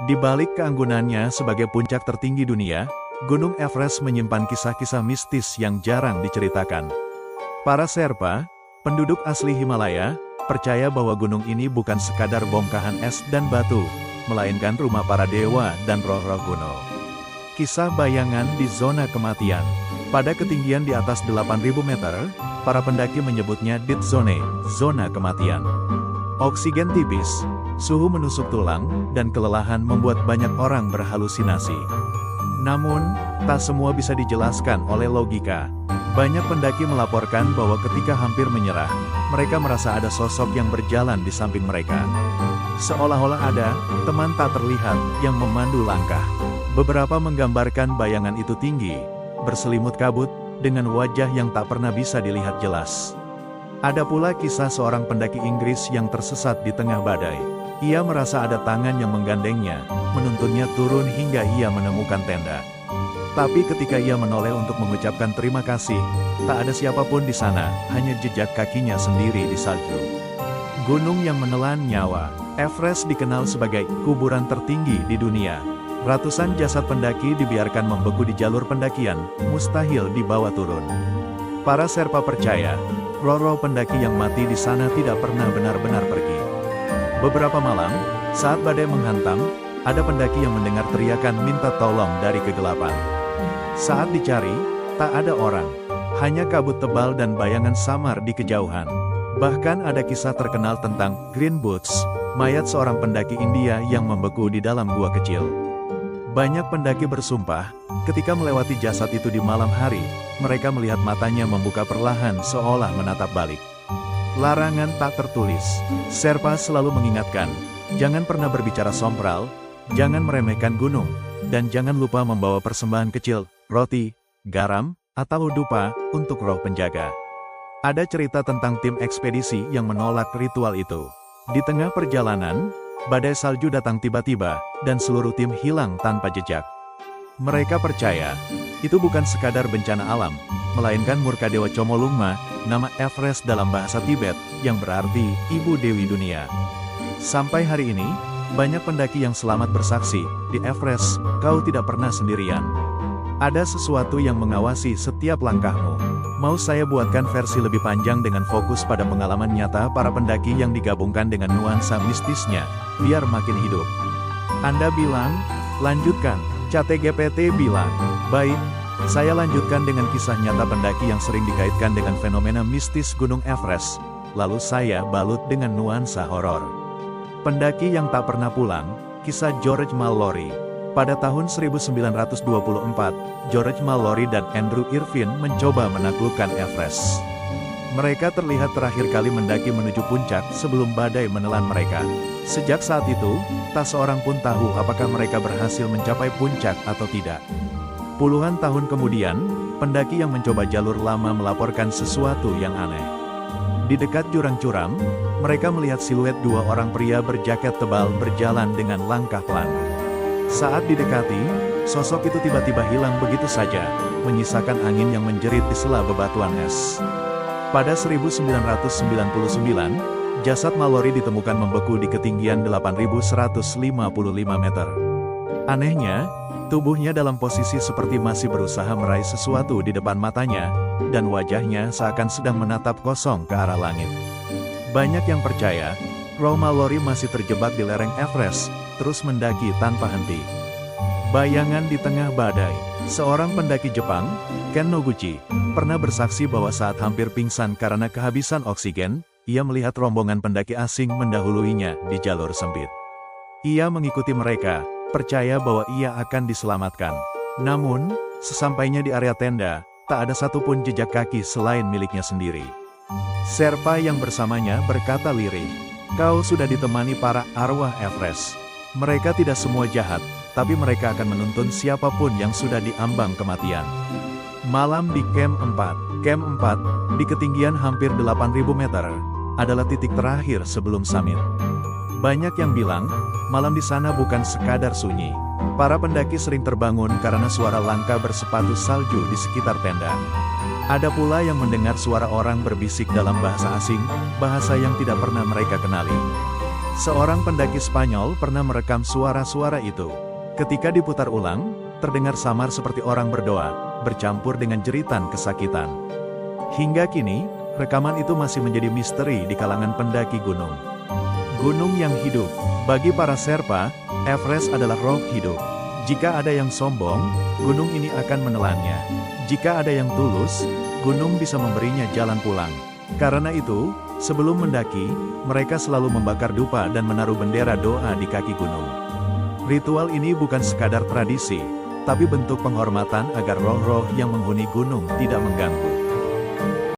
Di balik keanggunannya sebagai puncak tertinggi dunia, Gunung Everest menyimpan kisah-kisah mistis yang jarang diceritakan. Para Sherpa, penduduk asli Himalaya, percaya bahwa gunung ini bukan sekadar bongkahan es dan batu, melainkan rumah para dewa dan roh-roh kuno. Kisah bayangan di zona kematian. Pada ketinggian di atas 8.000 meter, para pendaki menyebutnya dead zone, zona kematian. Oksigen tipis, suhu menusuk tulang, dan kelelahan membuat banyak orang berhalusinasi. Namun, tak semua bisa dijelaskan oleh logika. Banyak pendaki melaporkan bahwa ketika hampir menyerah, mereka merasa ada sosok yang berjalan di samping mereka. Seolah-olah ada teman tak terlihat yang memandu langkah. Beberapa menggambarkan bayangan itu tinggi, berselimut kabut, dengan wajah yang tak pernah bisa dilihat jelas. Ada pula kisah seorang pendaki Inggris yang tersesat di tengah badai. Ia merasa ada tangan yang menggandengnya, menuntunnya turun hingga ia menemukan tenda. Tapi ketika ia menoleh untuk mengucapkan terima kasih, tak ada siapapun di sana, hanya jejak kakinya sendiri di salju. Gunung yang menelan nyawa. Everest dikenal sebagai kuburan tertinggi di dunia. Ratusan jasad pendaki dibiarkan membeku di jalur pendakian, mustahil dibawa turun. Para Sherpa percaya, roh-roh pendaki yang mati di sana tidak pernah benar-benar pergi. Beberapa malam, saat badai menghantam, ada pendaki yang mendengar teriakan minta tolong dari kegelapan. Saat dicari, tak ada orang, hanya kabut tebal dan bayangan samar di kejauhan. Bahkan ada kisah terkenal tentang Green Boots, mayat seorang pendaki India yang membeku di dalam gua kecil. Banyak pendaki bersumpah, ketika melewati jasad itu di malam hari, mereka melihat matanya membuka perlahan seolah menatap balik. Larangan tak tertulis. Sherpa selalu mengingatkan, jangan pernah berbicara sompral, jangan meremehkan gunung, dan jangan lupa membawa persembahan kecil, roti, garam, atau dupa, untuk roh penjaga. Ada cerita tentang tim ekspedisi yang menolak ritual itu. Di tengah perjalanan, badai salju datang tiba-tiba, dan seluruh tim hilang tanpa jejak. Mereka percaya, itu bukan sekadar bencana alam, melainkan murka Dewa Chomolungma, nama Everest dalam bahasa Tibet, yang berarti Ibu Dewi Dunia. Sampai hari ini, banyak pendaki yang selamat bersaksi, di Everest, kau tidak pernah sendirian. Ada sesuatu yang mengawasi setiap langkahmu. Mau saya buatkan versi lebih panjang dengan fokus pada pengalaman nyata para pendaki yang digabungkan dengan nuansa mistisnya, biar makin hidup. Anda bilang, lanjutkan. ChatGPT bilang, baik, saya lanjutkan dengan kisah nyata pendaki yang sering dikaitkan dengan fenomena mistis Gunung Everest, lalu saya balut dengan nuansa horor. Pendaki yang tak pernah pulang, kisah George Mallory. Pada tahun 1924, George Mallory dan Andrew Irvine mencoba menaklukkan Everest. Mereka terlihat terakhir kali mendaki menuju puncak sebelum badai menelan mereka. Sejak saat itu, tak seorang pun tahu apakah mereka berhasil mencapai puncak atau tidak. Puluhan tahun kemudian, pendaki yang mencoba jalur lama melaporkan sesuatu yang aneh. Di dekat jurang curam, mereka melihat siluet dua orang pria berjaket tebal berjalan dengan langkah pelan. Saat didekati, sosok itu tiba-tiba hilang begitu saja, menyisakan angin yang menjerit di sela bebatuan es. Pada 1999, jasad Mallory ditemukan membeku di ketinggian 8.155 meter. Anehnya, tubuhnya dalam posisi seperti masih berusaha meraih sesuatu di depan matanya, dan wajahnya seakan sedang menatap kosong ke arah langit. Banyak yang percaya, roh Mallory masih terjebak di lereng Everest, terus mendaki tanpa henti. Bayangan di tengah badai. Seorang pendaki Jepang, Ken Noguchi, pernah bersaksi bahwa saat hampir pingsan karena kehabisan oksigen, ia melihat rombongan pendaki asing mendahuluinya di jalur sempit. Ia mengikuti mereka, percaya bahwa ia akan diselamatkan. Namun, sesampainya di area tenda, tak ada satupun jejak kaki selain miliknya sendiri. Sherpa yang bersamanya berkata lirih, "Kau sudah ditemani para arwah Everest. Mereka tidak semua jahat, tapi mereka akan menuntun siapapun yang sudah diambang kematian." Malam di Camp 4. Camp 4, di ketinggian hampir 8.000 meter, adalah titik terakhir sebelum summit. Banyak yang bilang, malam di sana bukan sekadar sunyi. Para pendaki sering terbangun karena suara langkah bersepatu salju di sekitar tenda. Ada pula yang mendengar suara orang berbisik dalam bahasa asing, bahasa yang tidak pernah mereka kenali. Seorang pendaki Spanyol pernah merekam suara-suara itu. Ketika diputar ulang, terdengar samar seperti orang berdoa, bercampur dengan jeritan kesakitan. Hingga kini, rekaman itu masih menjadi misteri di kalangan pendaki gunung. Gunung yang hidup. Bagi para Sherpa, Everest adalah roh hidup. Jika ada yang sombong, gunung ini akan menelannya. Jika ada yang tulus, gunung bisa memberinya jalan pulang. Karena itu, sebelum mendaki, mereka selalu membakar dupa dan menaruh bendera doa di kaki gunung. Ritual ini bukan sekadar tradisi, tapi bentuk penghormatan agar roh-roh yang menghuni gunung tidak mengganggu.